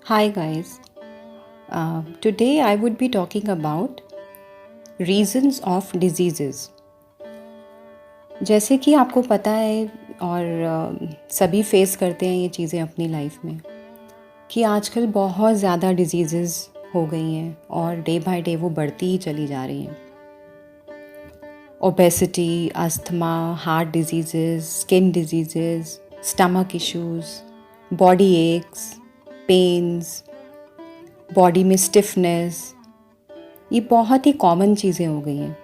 Hi guys. Today I would be talking about reasons of diseases. जैसे कि आपको पता है और सभी फेस करते हैं ये चीज़ें अपनी लाइफ में कि आजकल बहुत ज़्यादा डिजीज़ेस हो गई हैं और डे बाय डे वो बढ़ती ही चली जा रही हैं. Obesity, asthma, heart diseases, skin diseases, stomach issues, body aches, pains, body में स्टिफनेस, ये बहुत ही कॉमन चीज़ें हो गई हैं.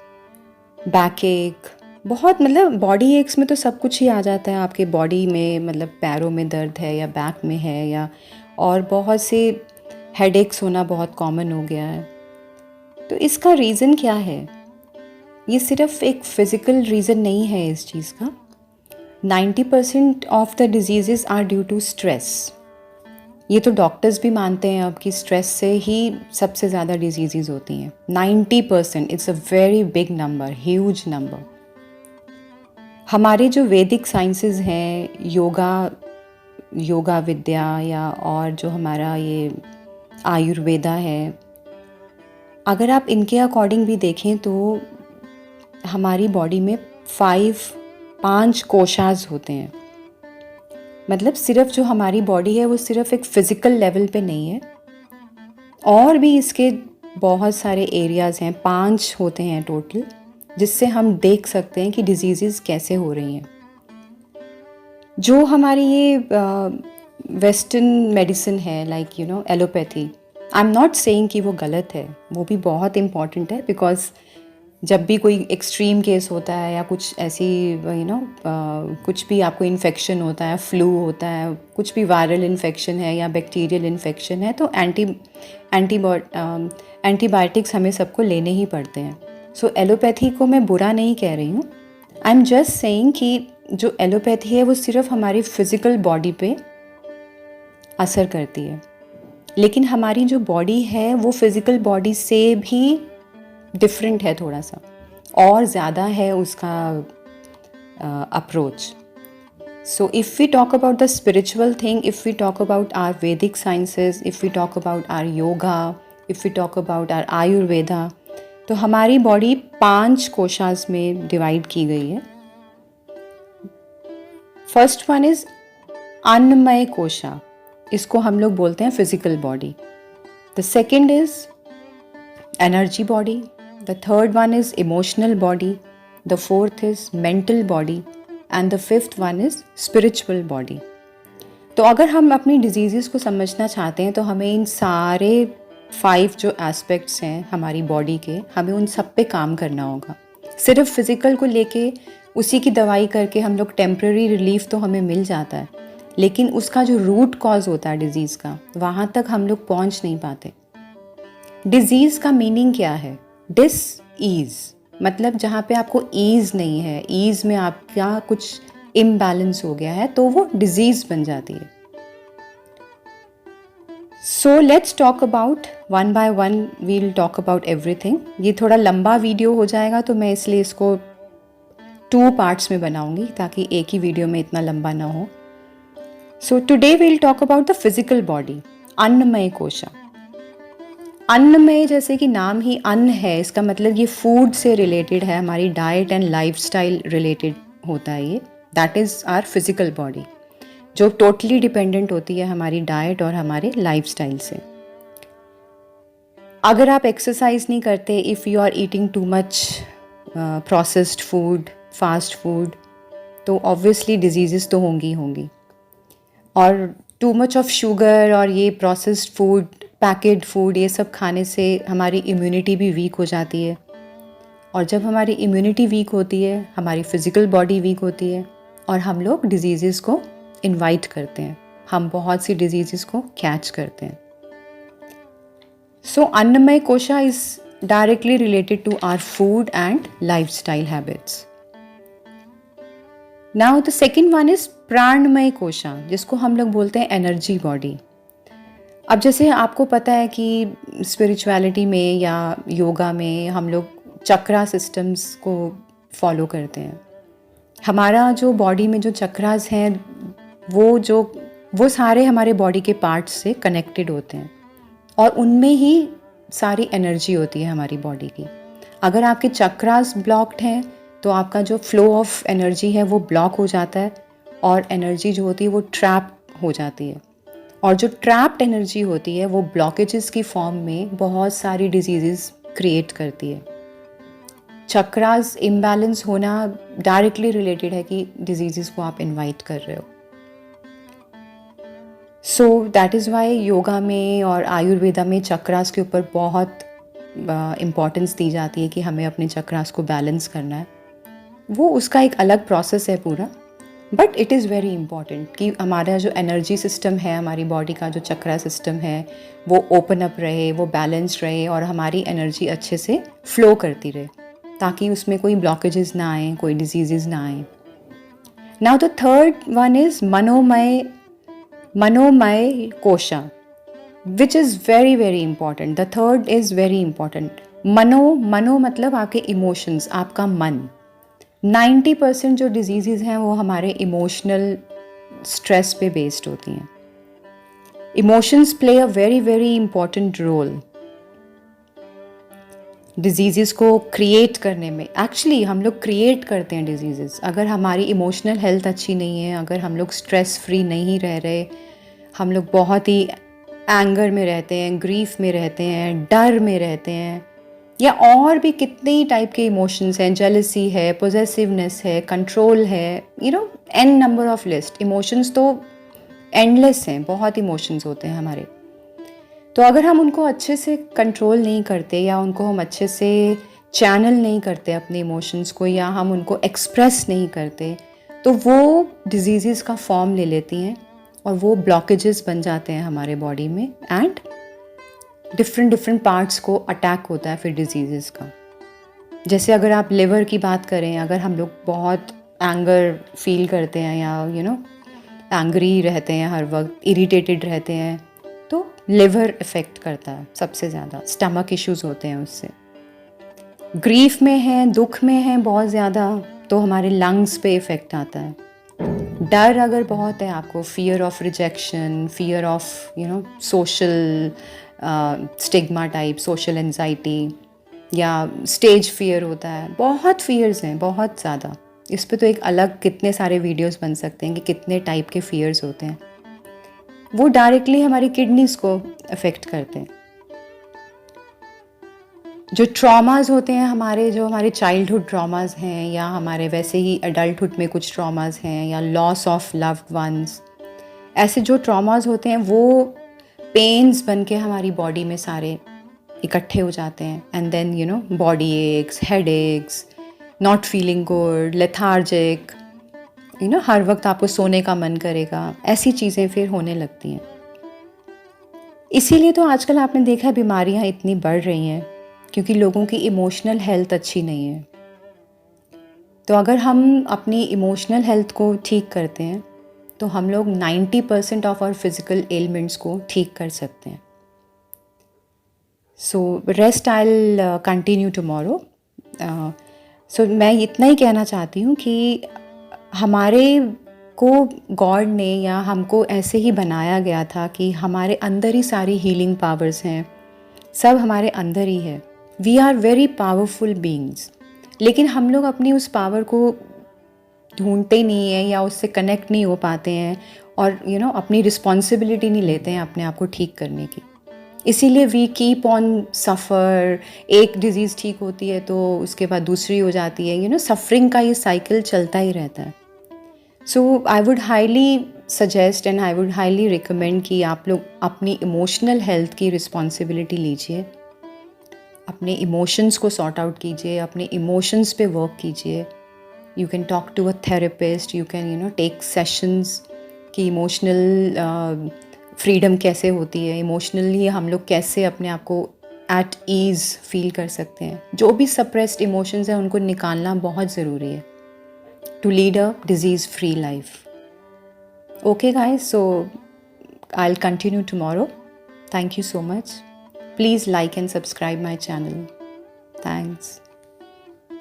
बैक एक, बहुत मतलब बॉडी एक्स में तो सब कुछ ही आ जाता है आपके बॉडी में, मतलब पैरों में दर्द है या बैक में है या और बहुत से हेडेक्स होना बहुत कॉमन हो गया है. तो इसका रीज़न क्या है? ये सिर्फ एक फ़िज़िकल रीज़न नहीं है इस चीज़ का. 90% of the diseases are due to stress. ये तो डॉक्टर्स भी मानते हैं अब कि स्ट्रेस से ही सबसे ज़्यादा डिजीज़ होती हैं. 90%, it's a very big number, huge number. हमारे जो वैदिक साइंसेस हैं, योगा विद्या या और जो हमारा ये आयुर्वेदा है, अगर आप इनके अकॉर्डिंग भी देखें तो हमारी बॉडी में 5 कोशास होते हैं. मतलब सिर्फ जो हमारी बॉडी है वो सिर्फ एक फ़िज़िकल लेवल पे नहीं है, और भी इसके बहुत सारे एरियाज़ हैं. 5 होते हैं टोटल, जिससे हम देख सकते हैं कि डिजीज़ेस कैसे हो रही हैं. जो हमारी ये वेस्टर्न मेडिसिन है, like allopathy, I am not saying कि वो गलत है, वो भी बहुत इम्पॉर्टेंट है. बिकॉज जब भी कोई एक्सट्रीम केस होता है या कुछ ऐसी कुछ भी आपको इन्फेक्शन होता है, फ्लू होता है, कुछ भी वायरल इन्फेक्शन है या बैक्टीरियल इन्फेक्शन है, तो एंटीबायोटिक्स हमें सबको लेने ही पड़ते हैं. सो एलोपैथी को मैं बुरा नहीं कह रही हूँ. आई एम जस्ट सेइंग कि जो एलोपैथी है वो सिर्फ हमारी फिज़िकल बॉडी पे असर करती है, लेकिन हमारी जो बॉडी है वो फिज़िकल बॉडी से भी डिफरेंट है थोड़ा सा, और ज़्यादा है उसका approach. So if we talk about the spiritual thing, if we talk about our Vedic sciences, if we talk about our yoga, if we talk about our Ayurveda, तो हमारी बॉडी 5 कोशास में डिवाइड की गई है. फर्स्ट वन इज अन्नमय कोशा, इसको हम लोग बोलते हैं physical body. The second is energy body. The third one is emotional body. The fourth is mental body and the fifth one is spiritual body. तो अगर हम अपनी डिजीज़ को समझना चाहते हैं तो हमें इन सारे 5 जो एस्पेक्ट्स हैं हमारी बॉडी के, हमें उन सब पे काम करना होगा. सिर्फ फिज़िकल को लेके उसी की दवाई करके हम लोग टेम्प्रेरी रिलीफ तो हमें मिल जाता है, लेकिन उसका जो रूट कॉज होता है डिज़ीज़ का, वहाँ तक हम लोग पहुँच नहीं पाते. डिज़ीज़ का मीनिंग क्या है? डिस ईज़, मतलब जहाँ पे आपको ईज़ नहीं है, ईज़ में आपका कुछ इम्बैलेंस हो गया है, तो वो डिजीज़ बन जाती है. So let's talk about one by one, we'll talk about everything. ये थोड़ा लंबा वीडियो हो जाएगा तो मैं इसलिए इसको 2 पार्ट्स में बनाऊंगी ताकि एक ही वीडियो में इतना लंबा ना हो. So today we'll talk about the physical body, अन्नमय कोशा. अन्नमय, जैसे कि नाम ही अन्न है, इसका मतलब ये फूड से रिलेटेड है, हमारी डाइट एंड लाइफस्टाइल रिलेटेड होता है ये. That is our physical body, जो टोटली डिपेंडेंट होती है हमारी डाइट और हमारे लाइफस्टाइल से. अगर आप एक्सरसाइज नहीं करते, if you are eating too much processed food, fast food, तो ऑब्वियसली डिजीज़ेस तो होंगी होंगी. और टू मच ऑफ शुगर और ये प्रोसेस्ड फूड, पैकेट फूड, ये सब खाने से हमारी इम्यूनिटी भी वीक हो जाती है. और जब हमारी इम्यूनिटी वीक होती है, हमारी फिज़िकल बॉडी वीक होती है और हम लोग डिजीज़ेस को इनवाइट करते हैं, हम बहुत सी डिजीज़ेस को कैच करते हैं. सो अन्नमय कोशा is directly related to our food and lifestyle habits. Now the second one is प्राणमय कोशा, जिसको हम लोग बोलते हैं एनर्जी बॉडी. अब जैसे आपको पता है कि स्पिरिचुअलिटी में या योगा में हम लोग चक्रा सिस्टम्स को फॉलो करते हैं. हमारा जो बॉडी में जो चक्रास हैं वो जो वो सारे हमारे बॉडी के पार्ट्स से कनेक्टेड होते हैं और उनमें ही सारी एनर्जी होती है हमारी बॉडी की। अगर आपके चक्रास ब्लॉक्ड हैं तो आपका जो फ्लो ऑफ एनर्जी है वो ब्लॉक हो जाता है और एनर्जी जो होती है वो ट्रैप हो जाती है। और जो ट्रैप्ड एनर्जी होती है वो ब्लॉकेजेस की फॉर्म में बहुत सारी डिजीज़ेस क्रिएट करती है। चक्रास इम्बैलेंस होना डायरेक्टली रिलेटेड है कि डिजीज़ेस को आप इनवाइट कर रहे हो। So that is why yoga में और आयुर्वेदा में चक्रास के ऊपर बहुत इम्पॉर्टेंस दी जाती है कि हमें अपने चक्रास को बैलेंस करना है। वो उसका एक अलग प्रोसेस है पूरा, but it is very important कि हमारा जो एनर्जी सिस्टम है, हमारी बॉडी का जो चक्रा सिस्टम है वो ओपन अप रहे, वो बैलेंस्ड रहे और हमारी एनर्जी अच्छे से फ्लो करती रहे ताकि उसमें कोई ब्लॉकेजेस ना आए, कोई डिजीज़ेस ना आए। Now the third one is मनोमय कोशा, which is very very important. The third is very important. मनो मतलब आपके इमोशंस, आपका मन। 90% जो डिजीज़ेज़ हैं वो हमारे इमोशनल स्ट्रेस पे बेस्ड होती हैं। Emotions play a very very important role diseases को क्रिएट करने में। एक्चुअली हम लोग क्रिएट करते हैं डिजीज़ेज़। अगर हमारी इमोशनल हेल्थ अच्छी नहीं है, अगर हम लोग स्ट्रेस फ्री नहीं रह रहे, हम लोग बहुत ही एंगर में रहते हैं, ग्रीफ में रहते हैं, डर में रहते हैं, या और भी कितने ही टाइप के इमोशंस हैं, जेलसी है, पोजेसिवनेस है, कंट्रोल है, n number of list. Emotions तो एंडलेस हैं, बहुत इमोशंस होते हैं हमारे। तो अगर हम उनको अच्छे से कंट्रोल नहीं करते या उनको हम अच्छे से चैनल नहीं करते अपने इमोशंस को, या हम उनको एक्सप्रेस नहीं करते, तो वो डिजीज़ेस का फॉर्म ले लेती हैं और वो ब्लॉकेजेस बन जाते हैं हमारे बॉडी में एंड डिफरेंट पार्ट्स को अटैक होता है फिर डिजीज़ेस का। जैसे अगर आप लिवर की बात करें, अगर हम लोग बहुत एंगर फील करते हैं या एंग्री रहते हैं, हर वक्त इरिटेटेड रहते हैं, तो लिवर इफ़ेक्ट करता है सबसे ज़्यादा। स्टमक इश्यूज़ होते हैं उससे। ग्रीफ में है, दुख में है बहुत ज़्यादा, तो हमारे लंग्स पे इफ़ेक्ट आता है। डर अगर बहुत है आपको, fear of rejection, fear of social stigma type, social anxiety, या स्टेज फियर होता है, बहुत फियर्स हैं, बहुत ज़्यादा। इस पे तो एक अलग कितने सारे वीडियोस बन सकते हैं कि कितने टाइप के फियर्स होते हैं। वो डायरेक्टली हमारी किडनीज़ को अफेक्ट करते हैं। जो ट्रॉमास होते हैं हमारे, जो हमारे चाइल्डहुड ट्रॉमास हैं, या हमारे वैसे ही अडल्टहुड में कुछ ट्रॉमास हैं, या लॉस ऑफ लव्ड वंस, ऐसे जो ट्रॉमास होते हैं वो पेन्स बन के हमारी बॉडी में सारे इकट्ठे हो जाते हैं। And then body aches, head aches, not feeling good, lethargic, हर वक्त आपको सोने का मन करेगा, ऐसी चीज़ें फिर होने लगती हैं। इसीलिए तो आजकल आपने देखा है बीमारियां इतनी बढ़ रही हैं, क्योंकि लोगों की इमोशनल हेल्थ अच्छी नहीं है। तो अगर हम अपनी इमोशनल हेल्थ को ठीक करते हैं तो हम लोग 90% ऑफ आवर फिजिकल एलिमेंट्स को ठीक कर सकते हैं। So rest I will continue tomorrow. So मैं इतना ही कहना चाहती हूँ कि हमारे को गॉड ने या हमको ऐसे ही बनाया गया था कि हमारे अंदर ही सारी हीलिंग पावर्स हैं, सब हमारे अंदर ही है। We are very powerful beings, लेकिन हम लोग अपनी उस पावर को ढूंढते नहीं हैं या उससे कनेक्ट नहीं हो पाते हैं और अपनी रिस्पॉन्सिबिलिटी नहीं लेते हैं अपने आप को ठीक करने की। इसीलिए वी कीप ऑन सफ़र। एक डिज़ीज़ ठीक होती है तो उसके बाद दूसरी हो जाती है, सफरिंग का ये साइकिल चलता ही रहता है। So I would highly suggest and I would highly recommend कि आप लोग अपनी इमोशनल हेल्थ की रिस्पॉन्सिबिलिटी लीजिए, अपने इमोशंस को सॉर्ट आउट कीजिए, अपने इमोशंस पे वर्क कीजिए। You can talk to a therapist, you can take sessions कि इमोशनल फ्रीडम कैसे होती है, इमोशनली हम लोग कैसे अपने आप को एट ईज़ फील कर सकते हैं। जो भी सप्रेस्ड इमोशंस हैं उनको निकालना बहुत ज़रूरी है to lead a disease free life. Okay guys, so I will continue tomorrow. Thank you so much. Please like and subscribe my channel. Thanks.